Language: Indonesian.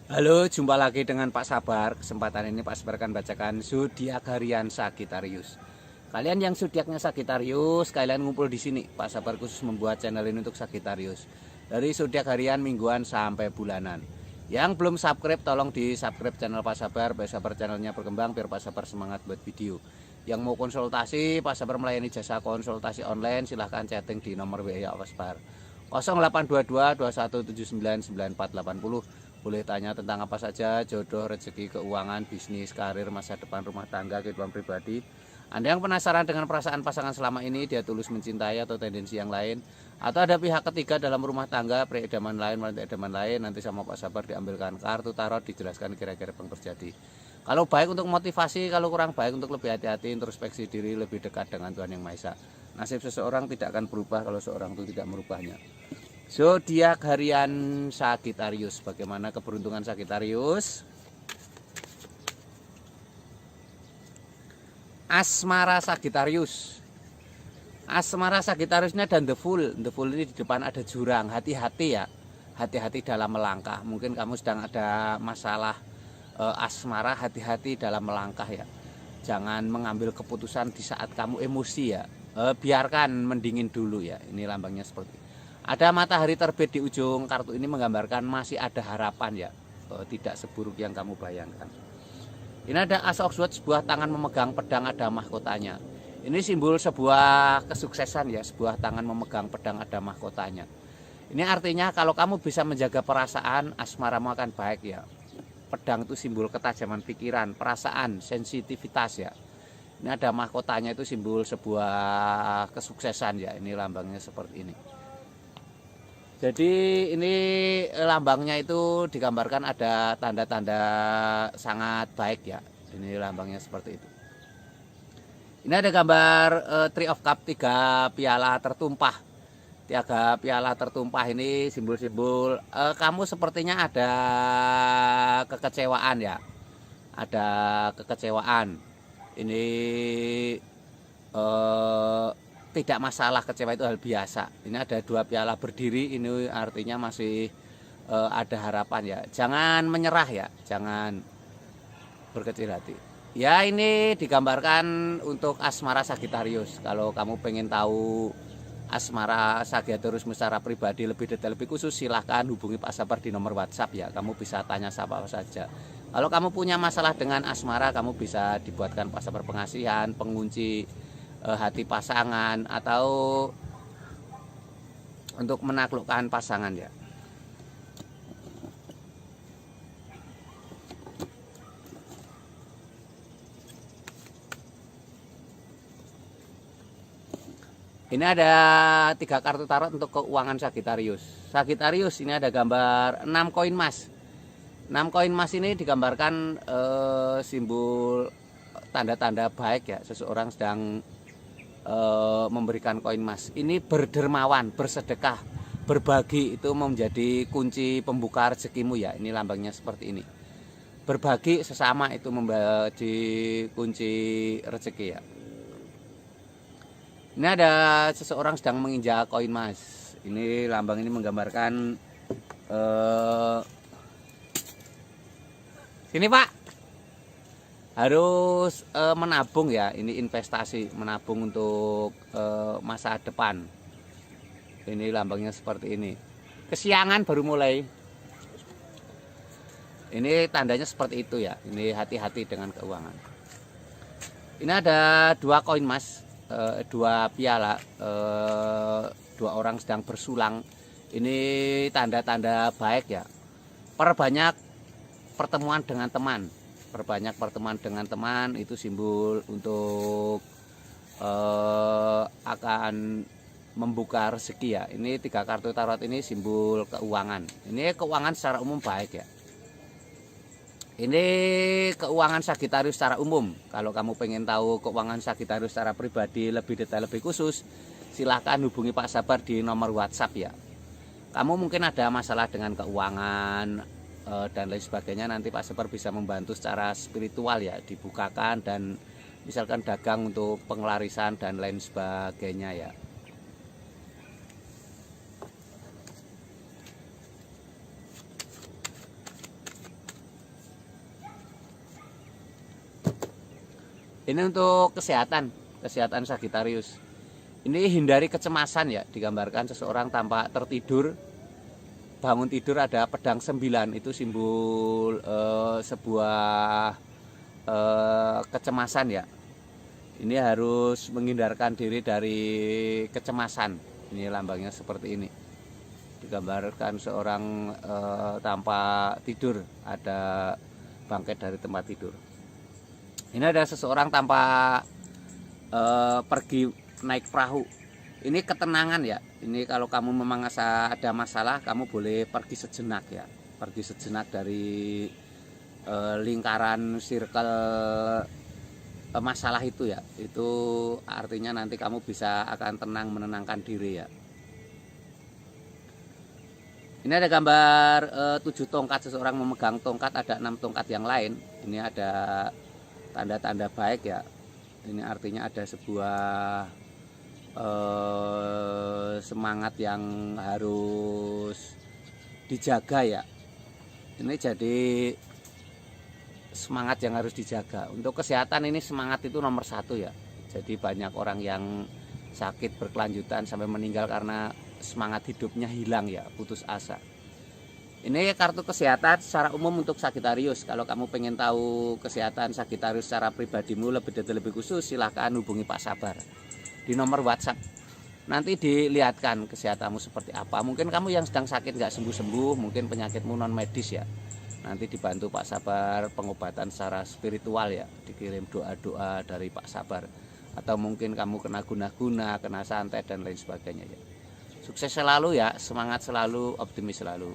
Halo, jumpa lagi dengan Pak Sabar. Kesempatan ini Pak Sabar akan bacakan zodiak harian Sagittarius. Kalian yang zodiaknya Sagittarius, kalian ngumpul di sini. Pak Sabar khusus membuat channel ini untuk Sagittarius. Dari zodiak harian, mingguan sampai bulanan. Yang belum subscribe, tolong di subscribe channel Pak Sabar. Pak Sabar channelnya berkembang biar Pak Sabar semangat buat video. Yang mau konsultasi, Pak Sabar melayani jasa konsultasi online. Silahkan chatting di nomor WA Pak Sabar 0822 2179 9480. Boleh tanya tentang apa saja, jodoh, rezeki, keuangan, bisnis, karir, masa depan, rumah tangga, kehidupan pribadi. Anda yang penasaran dengan perasaan pasangan selama ini, dia tulus mencintai atau tendensi yang lain, atau ada pihak ketiga dalam rumah tangga, preidaman lain, wanita idaman lain, nanti sama Pak Sabar diambilkan kartu tarot, dijelaskan kira-kira yang terjadi. Kalau baik untuk motivasi, kalau kurang baik untuk lebih hati-hati, introspeksi diri, lebih dekat dengan Tuhan Yang Maha Esa. Nasib seseorang tidak akan berubah kalau seorang itu tidak merubahnya. Zodiak harian Sagittarius. Bagaimana keberuntungan Sagittarius? Asmara Sagittarius. Asmara Sagittariusnya dan The Fool. The Fool ini di depan ada jurang. Hati-hati ya. Hati-hati dalam melangkah. Mungkin kamu sedang ada masalah asmara. Hati-hati dalam melangkah ya. Jangan mengambil keputusan di saat kamu emosi ya. Biarkan mendingin dulu ya. Ini lambangnya seperti itu. Ada matahari terbit di ujung kartu ini, menggambarkan masih ada harapan ya, tidak seburuk yang kamu bayangkan. Ini ada As of Swords, sebuah tangan memegang pedang, ada mahkotanya. Ini simbol sebuah kesuksesan ya, sebuah tangan memegang pedang, ada mahkotanya. Ini artinya kalau kamu bisa menjaga perasaan, asmaramu akan baik ya. Pedang itu simbol ketajaman pikiran, perasaan, sensitivitas ya. Ini ada mahkotanya, itu simbol sebuah kesuksesan ya. Ini lambangnya seperti ini. Jadi ini lambangnya itu digambarkan ada tanda-tanda sangat baik ya. Ini lambangnya seperti itu. Ini ada gambar Three of Cup, 3 piala tertumpah. 3 piala tertumpah ini simbol-simbol kamu sepertinya ada kekecewaan ya. Ada kekecewaan. Ini tidak masalah, kecewa itu hal biasa. Ini ada 2 piala berdiri, ini artinya masih ada harapan ya. Jangan menyerah ya, jangan berkecil hati. Ya, ini digambarkan untuk asmara Sagittarius. Kalau kamu pengen tahu asmara Sagittarius secara pribadi lebih detail, lebih khusus, silahkan hubungi Pak Sabar di nomor WhatsApp ya. Kamu bisa tanya siapa saja. Kalau kamu punya masalah dengan asmara, kamu bisa dibuatkan Pak Sabar pengasihan, pengunci hati pasangan, atau untuk menaklukkan pasangan ya. Ini ada 3 kartu tarot untuk keuangan Sagittarius. Sagittarius ini ada gambar 6 koin emas. 6 koin emas ini digambarkan simbol tanda-tanda baik ya, seseorang sedang memberikan koin emas. Ini berdermawan, bersedekah, berbagi itu menjadi kunci pembuka rezekimu ya. Ini lambangnya seperti ini. Berbagi sesama itu menjadi kunci rezeki ya. Ini ada seseorang sedang menginjak koin emas. Ini lambang ini menggambarkan sini Pak, harus menabung ya. Ini investasi, menabung untuk masa depan. Ini lambangnya seperti ini. Kesiangan baru mulai. Ini tandanya seperti itu ya. Ini hati-hati dengan keuangan. Ini ada 2 koin emas, 2 piala, 2 orang sedang bersulang. Ini tanda-tanda baik ya. Perbanyak pertemuan dengan teman. Perbanyak pertemuan dengan teman, itu simbol untuk akan membuka rezeki ya. Ini 3 kartu tarot ini simbol keuangan. Ini keuangan secara umum baik ya. Ini keuangan Sagittarius secara umum. Kalau kamu pengen tahu keuangan Sagittarius secara pribadi lebih detail, lebih khusus, silahkan hubungi Pak Sabar di nomor WhatsApp ya. Kamu mungkin ada masalah dengan keuangan dan lain sebagainya, nanti Pak Sabar bisa membantu secara spiritual ya, dibukakan dan misalkan dagang untuk pengelarisan dan lain sebagainya ya. Ini untuk kesehatan Sagittarius. Ini hindari kecemasan ya, digambarkan seseorang tampak tertidur, bangun tidur ada pedang 9, itu simbol sebuah kecemasan ya. Ini harus menghindarkan diri dari kecemasan. Ini lambangnya seperti ini. Digambarkan seorang tanpa tidur, ada bangkit dari tempat tidur. Ini ada seseorang tanpa pergi naik perahu. Ini ketenangan ya. Ini kalau kamu memang ada masalah, kamu boleh pergi sejenak ya. Pergi sejenak dari lingkaran circle masalah itu ya. Itu artinya nanti kamu bisa akan tenang, menenangkan diri ya. Ini ada gambar 7 tongkat, seseorang memegang tongkat, ada 6 tongkat yang lain. Ini ada tanda-tanda baik ya. Ini artinya ada sebuah semangat yang harus dijaga ya. Ini jadi semangat yang harus dijaga. Untuk kesehatan ini semangat itu nomor 1 ya. Jadi banyak orang yang sakit berkelanjutan sampai meninggal karena semangat hidupnya hilang ya, putus asa. Ini kartu kesehatan secara umum untuk Sagittarius. Kalau kamu pengen tahu kesehatan Sagittarius secara pribadimu lebih detail, lebih khusus, silahkan hubungi Pak Sabar di nomor WhatsApp. Nanti dilihatkan kesehatanmu seperti apa. Mungkin kamu yang sedang sakit nggak sembuh-sembuh, mungkin penyakitmu non medis ya. Nanti dibantu Pak Sabar pengobatan secara spiritual ya. Dikirim doa-doa dari Pak Sabar. Atau mungkin kamu kena guna-guna, kena santet dan lain sebagainya ya. Sukses selalu ya, semangat selalu, optimis selalu.